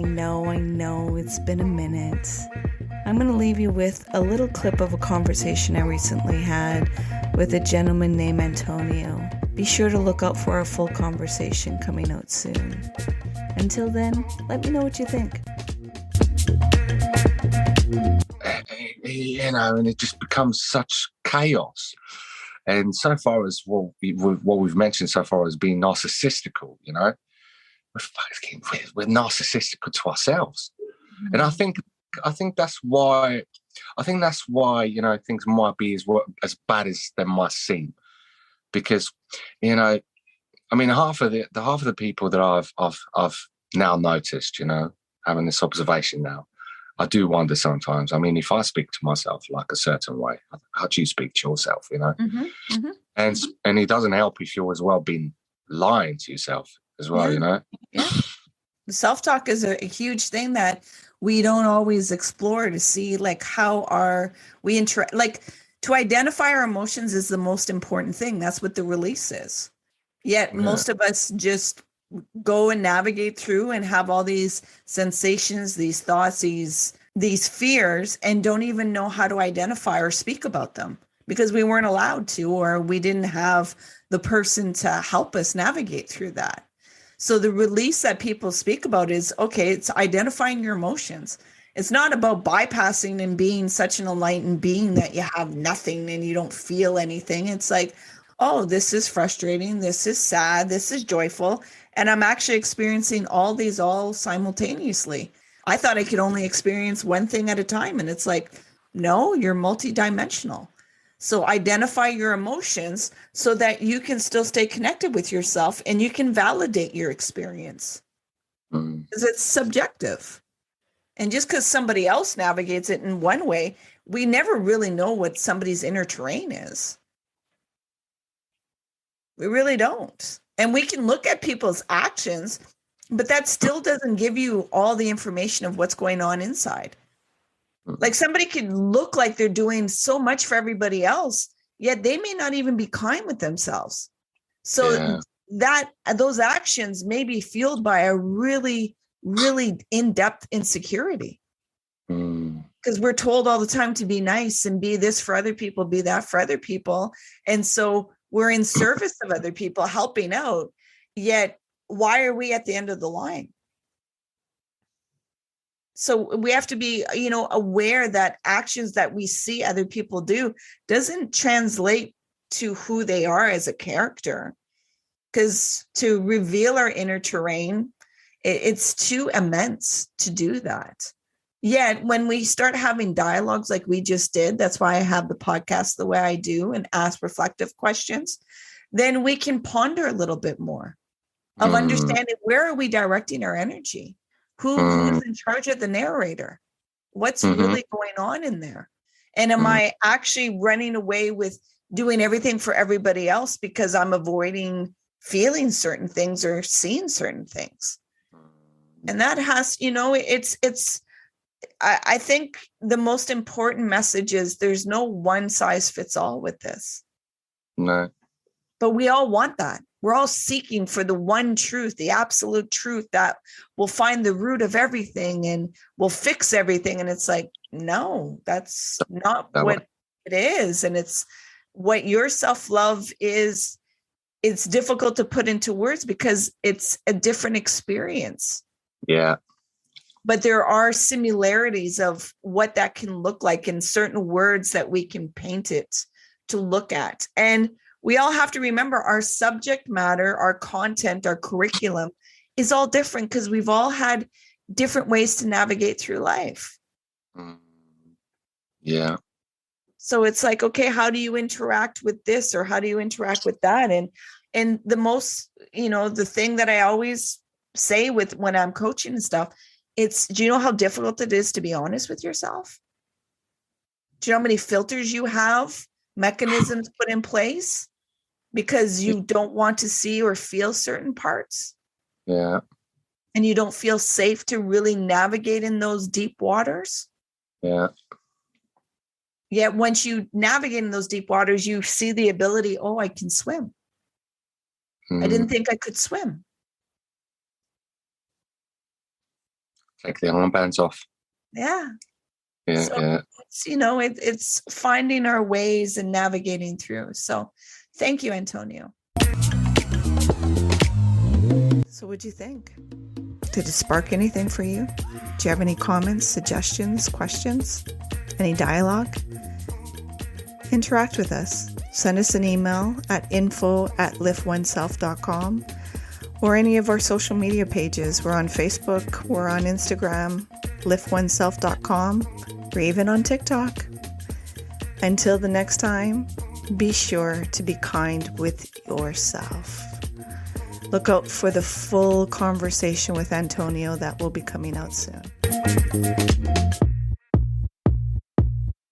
know, it's been a minute. I'm going to leave you with a little clip of a conversation I recently had with a gentleman named Antonio. Be sure to look out for our full conversation coming out soon. Until then, let me know what you think. And it just becomes such chaos. And so far as what we've mentioned so far as being narcissistical, we're narcissistical to ourselves. Mm-hmm. And I think that's why things might be as bad as they might seem, because half of the people that I've now noticed, having this observation now, I do wonder sometimes. If I speak to myself like a certain way, how do you speak to yourself? Mm-hmm. Mm-hmm. And it doesn't help if you're as well being lying to yourself as well. Yeah. Self-talk is a huge thing that we don't always explore to see, like, how we interact. Like, to identify our emotions is the most important thing. That's what the release is. Yet most of us just go and navigate through and have all these sensations, these thoughts, these fears, and don't even know how to identify or speak about them because we weren't allowed to, or we didn't have the person to help us navigate through that. So the release that people speak about is, okay, it's identifying your emotions. It's not about bypassing and being such an enlightened being that you have nothing and you don't feel anything. It's like, oh, this is frustrating. This is sad. This is joyful. And I'm actually experiencing all these all simultaneously. I thought I could only experience one thing at a time. And it's like, no, you're multidimensional. So identify your emotions so that you can still stay connected with yourself and you can validate your experience. Because it's subjective. And just because somebody else navigates it in one way, we never really know what somebody's inner terrain is. We really don't. And we can look at people's actions, but that still doesn't give you all the information of what's going on inside. Like, somebody could look like they're doing so much for everybody else, yet they may not even be kind with themselves. So those actions may be fueled by a really, really in-depth insecurity. Because we're told all the time to be nice and be this for other people, be that for other people. And so we're in service of other people, helping out. Yet, why are we at the end of the line? So we have to be, aware that actions that we see other people do doesn't translate to who they are as a character. Because to reveal our inner terrain, it's too immense to do that. Yet when we start having dialogues like we just did, that's why I have the podcast the way I do and ask reflective questions, then we can ponder a little bit more of understanding, where are we directing our energy? Who's in charge of the narrator? What's really going on in there? And am I actually running away with doing everything for everybody else because I'm avoiding feeling certain things or seeing certain things? And that has, I think the most important message is there's no one size fits all with this. No. But we all want that. We're all seeking for the one truth, the absolute truth that will find the root of everything and will fix everything. And it's like, no, that's not what it is. And it's what your self-love is. It's difficult to put into words because it's a different experience. Yeah. But there are similarities of what that can look like in certain words that we can paint it to look at. And we all have to remember our subject matter, our content, our curriculum is all different because we've all had different ways to navigate through life. Yeah. So it's like, okay, how do you interact with this or how do you interact with that? And the most, the thing that I always say with when I'm coaching and stuff, do you know how difficult it is to be honest with yourself? Do you know how many filters you have, mechanisms put in place because you don't want to see or feel certain parts? Yeah. And you don't feel safe to really navigate in those deep waters? Yeah. Yet once you navigate in those deep waters, you see the ability, oh, I can swim. I didn't think I could swim. Take the armbands off. Yeah. Yeah, So yeah. it's, it's finding our ways and navigating through. So thank you, Antonio. So what'd you think? Did it spark anything for you? Do you have any comments, suggestions, questions? Any dialogue? Interact with us. Send us an email at info@liftoneself.com or any of our social media pages. We're on Facebook, we're on Instagram, liftoneself.com, or even on TikTok. Until the next time, be sure to be kind with yourself. Look out for the full conversation with Antonio that will be coming out soon.